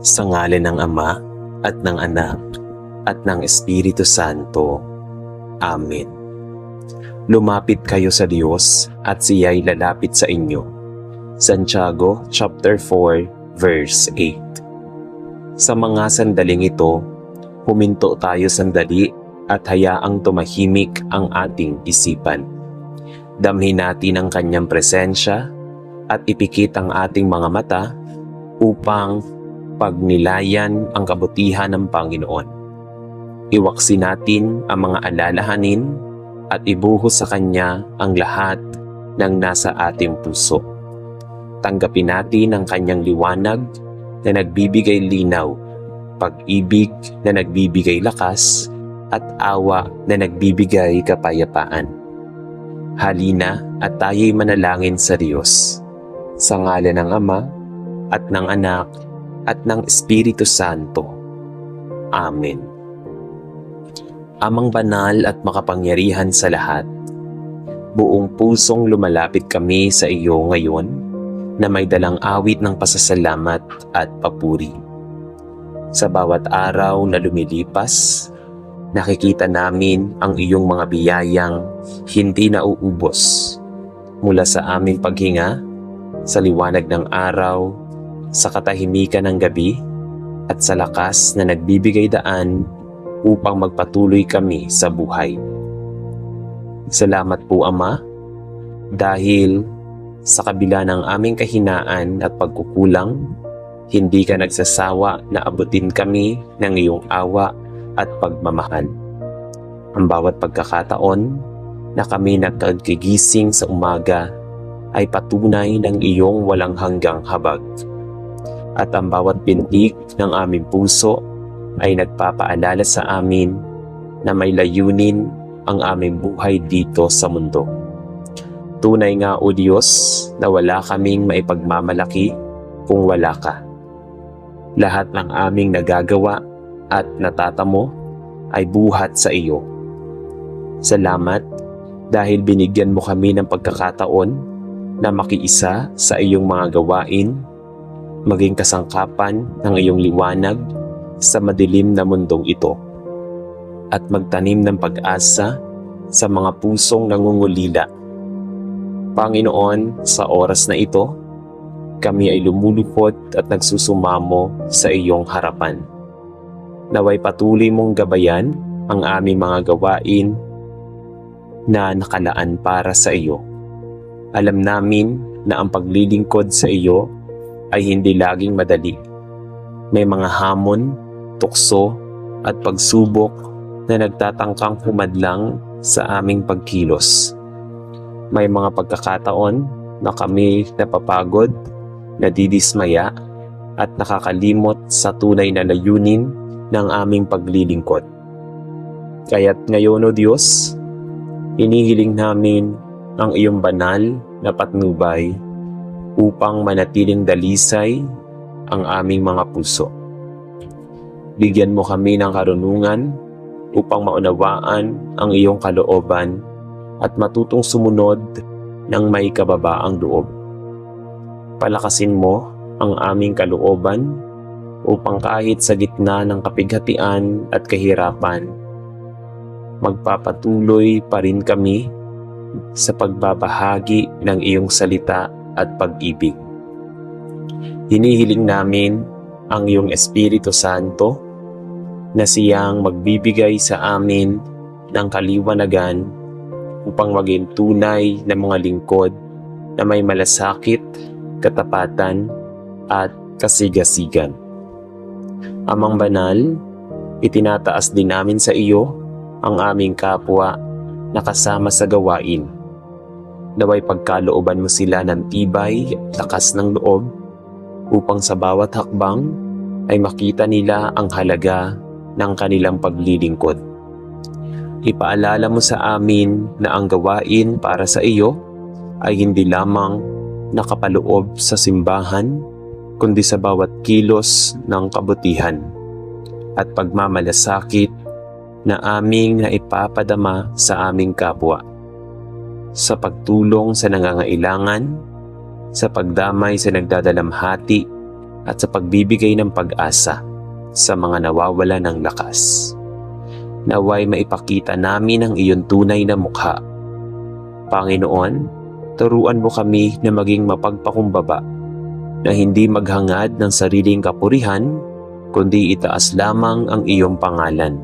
Sa ngalan ng Ama, at ng Anak, at ng Espiritu Santo. Amen. Lumapit kayo sa Diyos, at Siya'y lalapit sa inyo. Santiago chapter 4, verse 8. Sa mga sandaling ito, huminto tayo sandali at hayaang tumahimik ang ating isipan. Damhin natin ang Kanyang presensya at ipikit ang ating mga mata upang pagnilayan ang kabutihan ng Panginoon. Iwaksi natin ang mga alalahanin at ibuhos sa Kanya ang lahat ng nasa ating puso. Tanggapin natin ang Kanyang liwanag na nagbibigay linaw, pag-ibig na nagbibigay lakas, at awa na nagbibigay kapayapaan. Halina at tayo'y manalangin sa Diyos. Sa ngalan ng Ama, at ng Anak, at ng Espiritu Santo. Amen. Amang banal at makapangyarihan sa lahat, buong pusong lumalapit kami sa iyo ngayon na may dalang awit ng pasasalamat at papuri. Sa bawat araw na lumilipas, nakikita namin ang iyong mga biyayang hindi nauubos mula sa aming paghinga, sa liwanag ng araw, sa katahimikan ng gabi, at sa lakas na nagbibigay daan upang magpatuloy kami sa buhay. Salamat po, Ama, dahil sa kabila ng aming kahinaan at pagkukulang, hindi ka nagsasawa na abutin kami ng iyong awa at pagmamahal. Ang bawat pagkakataon na kami nagkagigising sa umaga ay patunay ng iyong walang hanggang habag. At ang bawat bintig ng aming puso ay nagpapaalala sa amin na may layunin ang aming buhay dito sa mundo. Tunay nga, O Diyos, na wala kaming maipagmamalaki kung wala ka. Lahat ng aming nagagawa at natatamo ay buhat sa iyo. Salamat dahil binigyan mo kami ng pagkakataon na makiisa sa iyong mga gawain, maging kasangkapan ng iyong liwanag sa madilim na mundong ito, at magtanim ng pag-asa sa mga pusong nangungulila. Panginoon, sa oras na ito, kami ay lumulupot at nagsusumamo sa iyong harapan. Naway patuloy mong gabayan ang aming mga gawain na nakalaan para sa iyo. Alam namin na ang paglilingkod sa iyo ay hindi laging madali. May mga hamon, tukso, at pagsubok na nagtatangkang humadlang sa aming pagkilos. May mga pagkakataon na kami napapagod, nadidismaya, at nakakalimot sa tunay na layunin ng aming paglilingkod. Kaya't ngayon, O Diyos, inihiling namin ang iyong banal na patnubay upang manatiling dalisay ang aming mga puso. Bigyan mo kami ng karunungan upang maunawaan ang iyong kalooban at matutong sumunod ng may kababaang loob. Palakasin mo ang aming kalooban upang kahit sa gitna ng kapighatian at kahirapan, magpapatuloy pa rin kami sa pagbabahagi ng iyong salita at pag-ibig. Hinihiling namin ang iyong Espiritu Santo na siyang magbibigay sa amin ng kaliwanagan upang maging tunay na mga lingkod na may malasakit, katapatan, at kasigasigan. Amang banal, itinataas din namin sa iyo ang aming kapwa na kasama sa gawain. Naway pagkalooban mo sila ng tibay at lakas ng loob upang sa bawat hakbang ay makita nila ang halaga ng kanilang paglilingkod. Ipaalala mo sa amin na ang gawain para sa iyo ay hindi lamang nakapaloob sa simbahan, kundi sa bawat kilos ng kabutihan at pagmamalasakit na aming naipapadama sa aming kapwa. Sa pagtulong sa nangangailangan, sa pagdamay sa nagdadalamhati, at sa pagbibigay ng pag-asa sa mga nawawala ng lakas. Naway maipakita namin ang iyong tunay na mukha. Panginoon, turuan mo kami na maging mapagpakumbaba, na hindi maghangad ng sariling kapurihan, kundi itaas lamang ang iyong pangalan.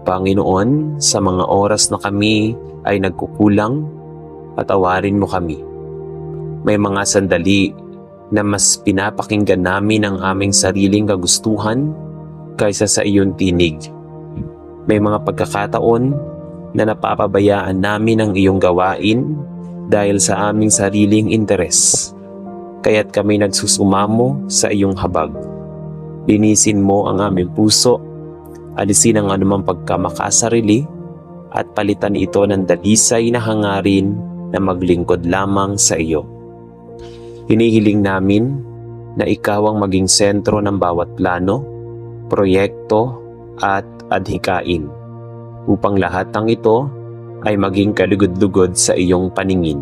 Panginoon, sa mga oras na kami ay nagkukulang, patawarin mo kami. May mga sandali na mas pinapakinggan namin ang aming sariling kagustuhan kaysa sa iyong tinig. May mga pagkakataon na napapabayaan namin ang iyong gawain dahil sa aming sariling interes. Kaya't kami nagsusumamo sa iyong habag. Linisin mo ang aming puso, alisin ang anumang pagkamakasarili at palitan ito ng dalisay na hangarin na maglingkod lamang sa iyo. Hinihiling namin na ikaw ang maging sentro ng bawat plano, proyekto at adhikain upang lahat ng ito ay maging kalugod-lugod sa iyong paningin.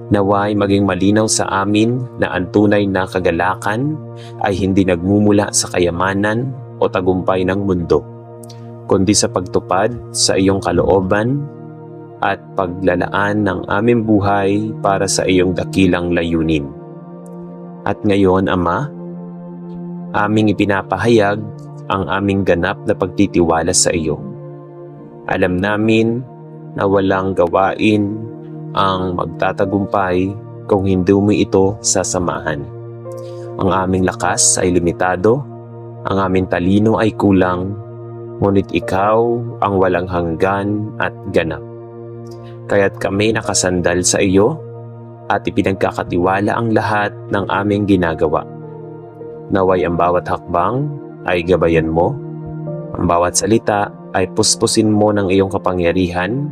Naway maging malinaw sa amin na ang tunay na kagalakan ay hindi nagmumula sa kayamanan o tagumpay ng mundo, kundi sa pagtupad sa iyong kalooban at paglalaan ng aming buhay para sa iyong dakilang layunin. At ngayon, Ama, aming ipinapahayag ang aming ganap na pagtitiwala sa iyo. Alam namin na walang gawain ang magtatagumpay kung hindi mo ito sasamahan. Ang aming lakas ay limitado, ang aming talino ay kulang, ngunit ikaw ang walang hanggan at ganap. Kaya't kami nakasandal sa iyo at ipinagkakatiwala ang lahat ng aming ginagawa. Naway ang bawat hakbang ay gabayan mo, ang bawat salita ay puspusin mo ng iyong kapangyarihan,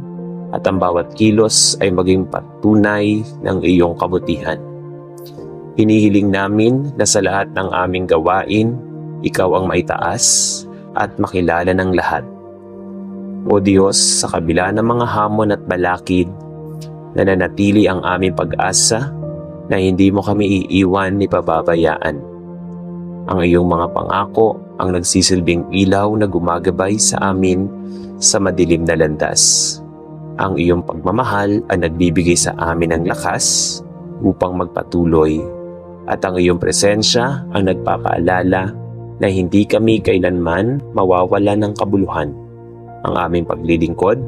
at ang bawat kilos ay maging patunay ng iyong kabutihan. Hinihiling namin na sa lahat ng aming gawain, ikaw ang maitaas at makilala ng lahat. O Diyos, sa kabila ng mga hamon at balakid, nananatili ang aming pag-asa na hindi mo kami iiwan ni pababayaan. Ang iyong mga pangako ang nagsisilbing ilaw na gumagabay sa amin sa madilim na landas. Ang iyong pagmamahal ang nagbibigay sa amin ng lakas upang magpatuloy, at ang iyong presensya ang nagpapaalala na hindi kami kailanman mawawala ng kabuluhan. Ang aming paglilingkod,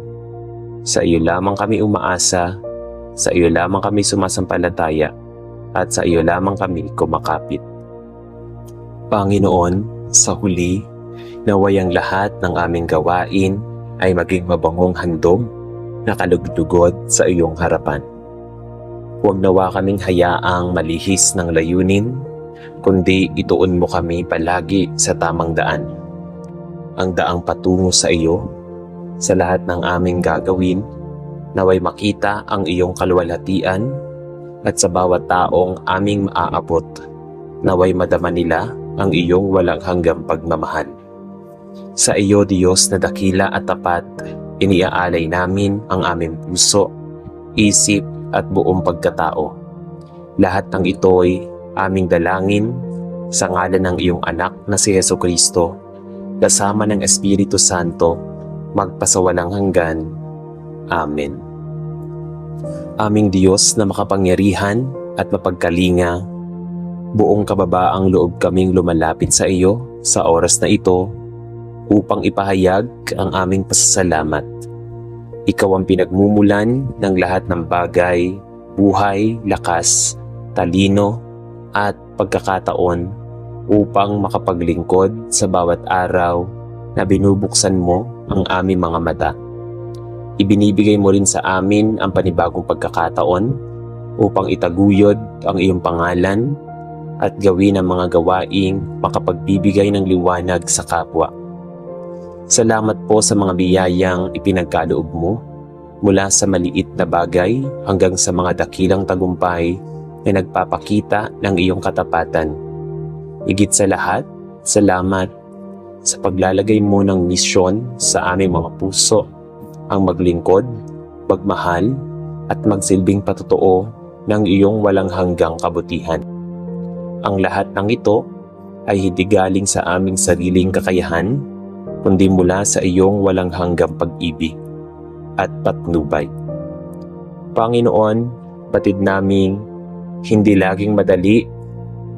sa iyo lamang kami umaasa, sa iyo lamang kami sumasampalataya, at sa iyo lamang kami kumakapit. Panginoon, sa huli, naway ang lahat ng aming gawain ay maging mabangong handog na kalugdugod sa iyong harapan. Huwag nawa kaming hayaang malihis ng layunin, kundi ituon mo kami palagi sa tamang daan. Ang daang patungo sa iyo, sa lahat ng aming gagawin, naway makita ang iyong kaluwalhatian, at sa bawat taong aming maaabot, naway madama nila ang iyong walang hanggang pagmamahal. Sa iyo, Diyos na dakila at tapat, iniaalay namin ang aming puso, isip at buong pagkatao. Lahat ng ito'y aming dalangin sa ngalan ng iyong anak na si Jesucristo, kasama ng Espiritu Santo, magpasawalang hanggan. Amen. Aming Diyos na makapangyarihan at mapagkalinga, buong kababaang loob kaming lumalapit sa iyo sa oras na ito upang ipahayag ang aming pasasalamat. Ikaw ang pinagmumulan ng lahat ng bagay, buhay, lakas, talino, at pagkakataon upang makapaglingkod sa bawat araw na binubuksan mo ang aming mga mata. Ibinibigay mo rin sa amin ang panibagong pagkakataon upang itaguyod ang iyong pangalan at gawin ang mga gawaing makapagbibigay ng liwanag sa kapwa. Salamat po sa mga biyayang ipinagkaloob mo, mula sa maliit na bagay hanggang sa mga dakilang tagumpay na nagpapakita ng iyong katapatan. Higit sa lahat, salamat sa paglalagay mo ng misyon sa aming mga puso, ang maglingkod, magmahal, at magsilbing patotoo ng iyong walang hanggang kabutihan. Ang lahat ng ito ay hindi galing sa aming sariling kakayahan, kundi mula sa iyong walang hanggang pag-ibig at patnubay. Panginoon, batid naming hindi laging madali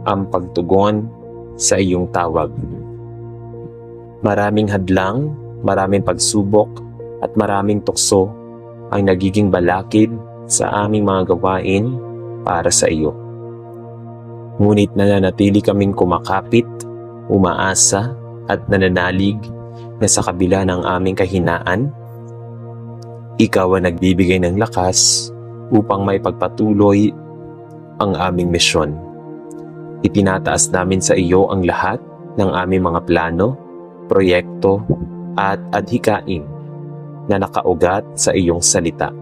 ang pagtugon sa iyong tawag. Maraming hadlang, maraming pagsubok at maraming tukso ang nagiging balakid sa aming mga gawain para sa iyo. Ngunit nananatili kaming kumakapit, umaasa at nananalig na sa kabila ng aming kahinaan, ikaw ang nagbibigay ng lakas upang may pagpatuloy ang aming misyon. Itinataas namin sa iyo ang lahat ng aming mga plano, proyekto at adhikain na nakaugat sa iyong salita.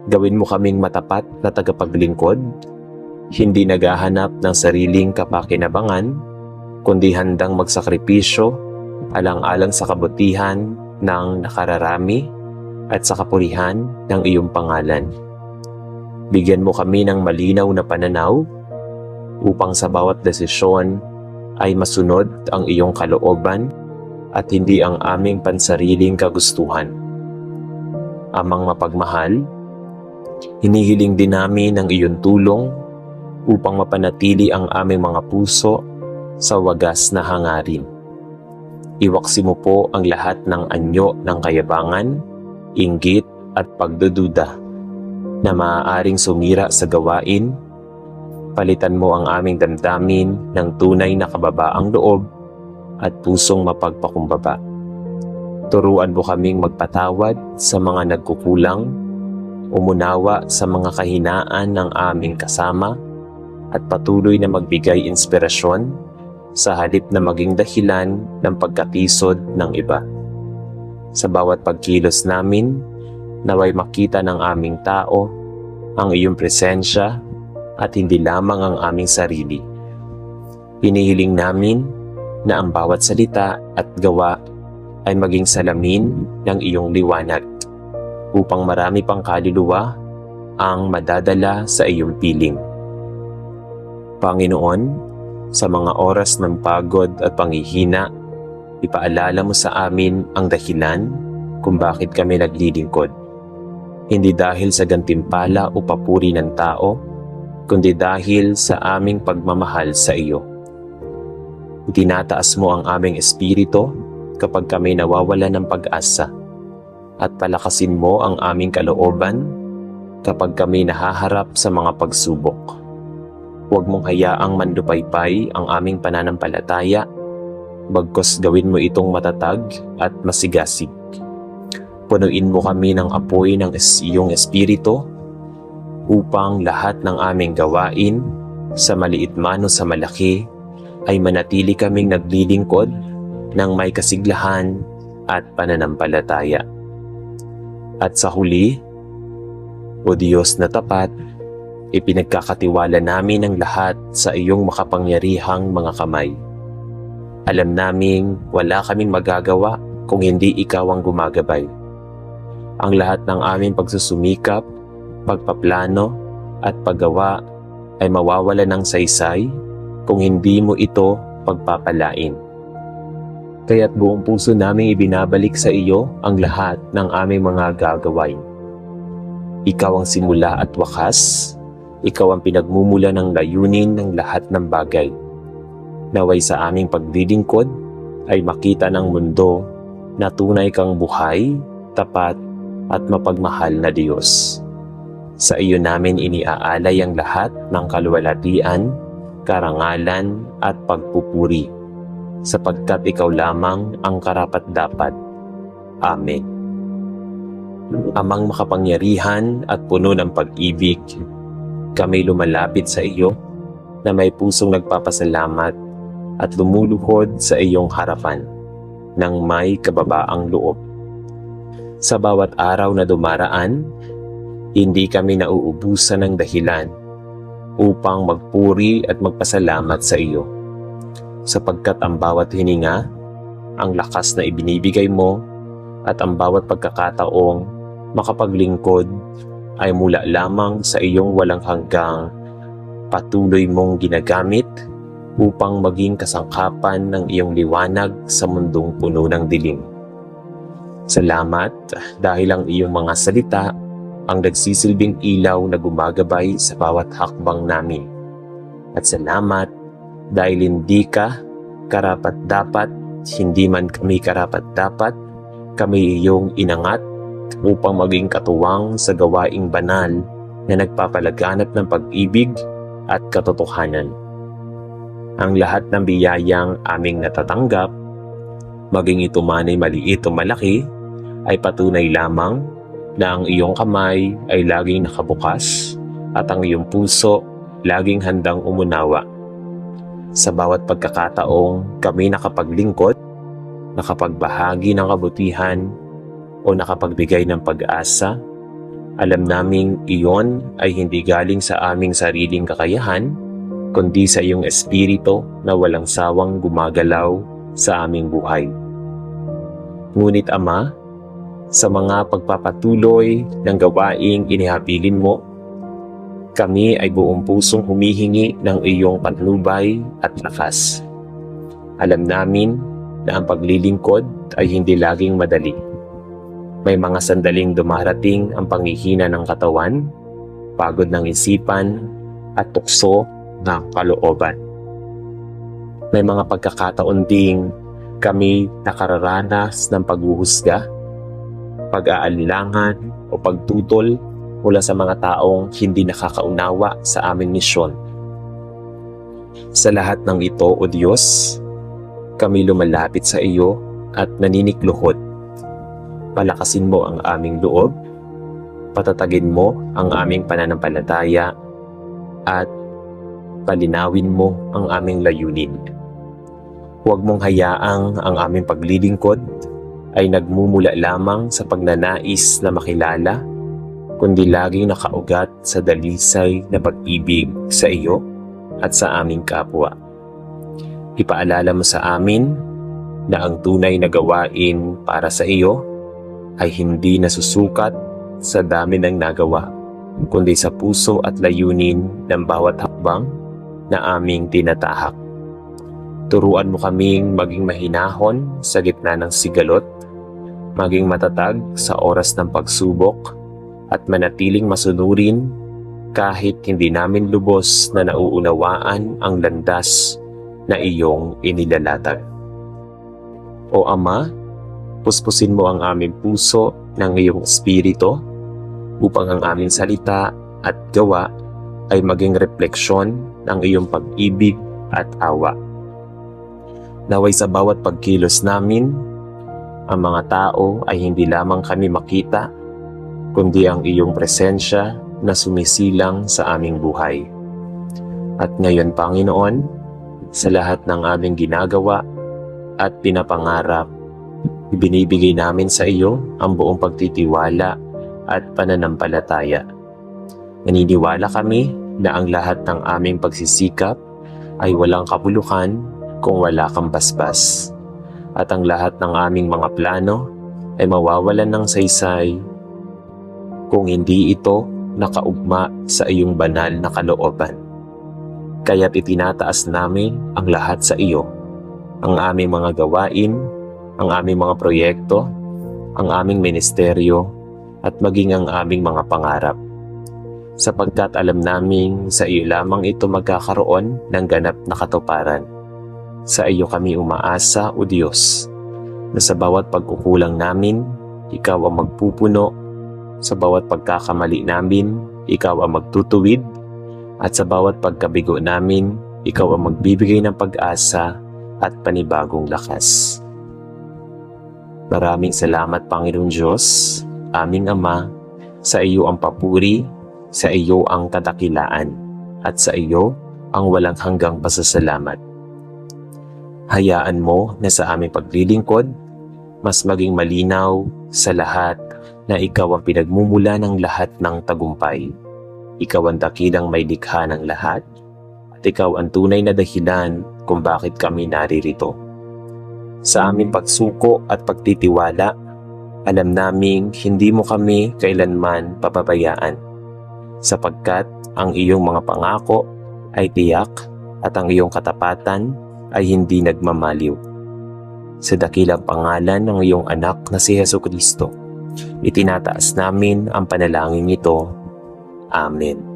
Gawin mo kaming matapat na tagapaglingkod, hindi naghahanap ng sariling kapakinabangan, kundi handang magsakripisyo alang-alang sa kabutihan ng nakararami at sa kapurihan ng iyong pangalan. Bigyan mo kami ng malinaw na pananaw upang sa bawat desisyon ay masunod ang iyong kalooban at hindi ang aming pansariling kagustuhan. Amang mapagmahal, hinihiling din namin ang iyong tulong upang mapanatili ang aming mga puso sa wagas na hangarin. Iwaksi mo po ang lahat ng anyo ng kayabangan, inggit at pagdududa na maaaring sumira sa gawain. Palitan mo ang aming damdamin ng tunay na kababaang loob at pusong mapagpakumbaba. Turuan mo kaming magpatawad sa mga nagkukulang, umunawa sa mga kahinaan ng aming kasama, at patuloy na magbigay inspirasyon sa halip na maging dahilan ng pagkatisod ng iba. Sa bawat pagkilos namin, naway makita ng aming tao ang iyong presensya at hindi lamang ang aming sarili. Hinihiling namin na ang bawat salita at gawa ay maging salamin ng iyong liwanag upang marami pang kaluluwa ang madadala sa iyong piling. Panginoon, sa mga oras ng pagod at panghihina, ipaalala mo sa amin ang dahilan kung bakit kami naglilingkod. Hindi dahil sa gantimpala o papuri ng tao, kundi dahil sa aming pagmamahal sa iyo. Itinataas mo ang aming espiritu kapag kami nawawala ng pag-asa, at palakasin mo ang aming kalooban kapag kami nahaharap sa mga pagsubok. Huwag mong hayaang manlupaypay ang aming pananampalataya, bagkus gawin mo itong matatag at masigasig. Punuin mo kami ng apoy ng iyong espiritu upang lahat ng aming gawain, sa maliit man o sa malaki, ay manatili kaming naglilingkod ng may kasiglahan at pananampalataya. At sa huli, O Diyos na tapat, ipinagkakatiwala namin ang lahat sa iyong makapangyarihang mga kamay. Alam naming wala kaming magagawa kung hindi ikaw ang gumagabay. Ang lahat ng aming pagsusumikap, pagpaplano at paggawa ay mawawala ng saysay kung hindi mo ito pagpapalain. Kaya't buong puso naming ibinabalik sa iyo ang lahat ng aming mga gagawain. Ikaw ang simula at wakas. Ikaw ang pinagmumula ng layunin ng lahat ng bagay. Naway sa aming paglilingkod ay makita ng mundo na tunay kang buhay, tapat at mapagmahal na Diyos. Sa iyo namin iniaalay ang lahat ng kaluwalhatian, karangalan at pagpupuri, sapagkat ikaw lamang ang karapat-dapat. Amen. Amang makapangyarihan at puno ng pag-ibig, kami lumalapit sa iyo na may pusong nagpapasalamat at lumuluhod sa iyong harapan ng may kababaang loob. Sa bawat araw na dumaraan, hindi kami nauubusan ng dahilan upang magpuri at magpasalamat sa iyo, sapagkat ang bawat hininga, ang lakas na ibinibigay mo, at ang bawat pagkakataong makapaglingkod ay mula lamang sa iyong walang hanggang patuloy mong ginagamit upang maging kasangkapan ng iyong liwanag sa mundong puno ng dilim. Salamat dahil ang iyong mga salita ang nagsisilbing ilaw na gumagabay sa bawat hakbang namin. At salamat dahil hindi ka karapat-dapat, hindi man kami karapat-dapat, kami iyong inangat upang maging katuwang sa gawaing banal na nagpapalaganap ng pag-ibig at katotohanan. Ang lahat ng biyayang aming natatanggap, maging ito man ay maliit o malaki, ay patunay lamang na ang iyong kamay ay laging nakabukas at ang iyong puso laging handang umunawa. Sa bawat pagkakataong kami nakapaglingkod, nakapagbahagi ng kabutihan o nakapagbigay ng pag-asa, alam naming iyon ay hindi galing sa aming sariling kakayahan, kundi sa iyong espiritu na walang sawang gumagalaw sa aming buhay. Ngunit Ama, sa mga pagpapatuloy ng gawaing inihabilin mo, kami ay buong pusong humihingi ng iyong patnubay at lakas. Alam namin na ang paglilingkod ay hindi laging madali. May mga sandaling dumarating ang panghihina ng katawan, pagod ng isipan, at tukso ng kalooban. May mga pagkakataon ding kami nakararanas ng paghuhusga, pag-aalinlangan o pagtutol mula sa mga taong hindi nakakaunawa sa aming misyon. Sa lahat ng ito, O Diyos, kami lumalapit sa iyo at naninikluhod. Palakasin mo ang aming loob, patatagin mo ang aming pananampalataya, at palinawin mo ang aming layunin. Huwag mong hayaang ang aming paglilingkod ay nagmumula lamang sa pagnanais na makilala, kundi laging nakaugat sa dalisay na pag-ibig sa iyo at sa aming kapwa. Ipaalala mo sa amin na ang tunay na gawain para sa iyo ay hindi nasusukat sa dami ng nagawa, kundi sa puso at layunin ng bawat hakbang na aming tinatahak. Turuan mo kaming maging mahinahon sa gitna ng sigalot, maging matatag sa oras ng pagsubok, at manatiling masunurin kahit hindi namin lubos na nauunawaan ang landas na iyong inilalatag. O Ama, puspusin mo ang aming puso ng iyong espiritu upang ang aming salita at gawa ay maging refleksyon ng iyong pag-ibig at awa. Naway sa bawat pagkilos namin, ang mga tao ay hindi lamang kami makita, kundi ang iyong presensya na sumisilang sa aming buhay. At ngayon, Panginoon, sa lahat ng aming ginagawa at pinapangarap, ibinibigay namin sa iyo ang buong pagtitiwala at pananampalataya. Naniniwala kami na ang lahat ng aming pagsisikap ay walang kabuluhan kung wala kang basbas. At ang lahat ng aming mga plano ay mawawalan ng saysay kung hindi ito nakaugma sa iyong banal na kalooban. Kaya't itinataas namin ang lahat sa iyo, ang aming mga gawain, ang aming mga proyekto, ang aming ministeryo, at maging ang aming mga pangarap. Sapagkat alam naming sa iyo lamang ito magkakaroon ng ganap na katuparan. Sa iyo kami umaasa, O Diyos, na sa bawat pagkukulang namin, ikaw ang magpupuno, sa bawat pagkakamali namin, ikaw ang magtutuwid, at sa bawat pagkabigo namin, ikaw ang magbibigay ng pag-asa at panibagong lakas. Maraming salamat, Panginoon Diyos, aming Ama, sa iyo ang papuri, sa iyo ang kadakilaan, at sa iyo ang walang hanggang pasasalamat. Hayaan mo na sa aming paglilingkod, mas maging malinaw sa lahat na ikaw ang pinagmumula ng lahat ng tagumpay. Ikaw ang dakilang may likha ng lahat, at ikaw ang tunay na dahilan kung bakit kami naririto. Sa aming pagsuko at pagtitiwala, alam naming hindi mo kami kailanman papabayaan, sapagkat ang iyong mga pangako ay tiyak at ang iyong katapatan ay hindi nagmamaliw. Sa dakilang pangalan ng iyong anak na si Hesukristo, itinataas namin ang panalangin ito. Amen.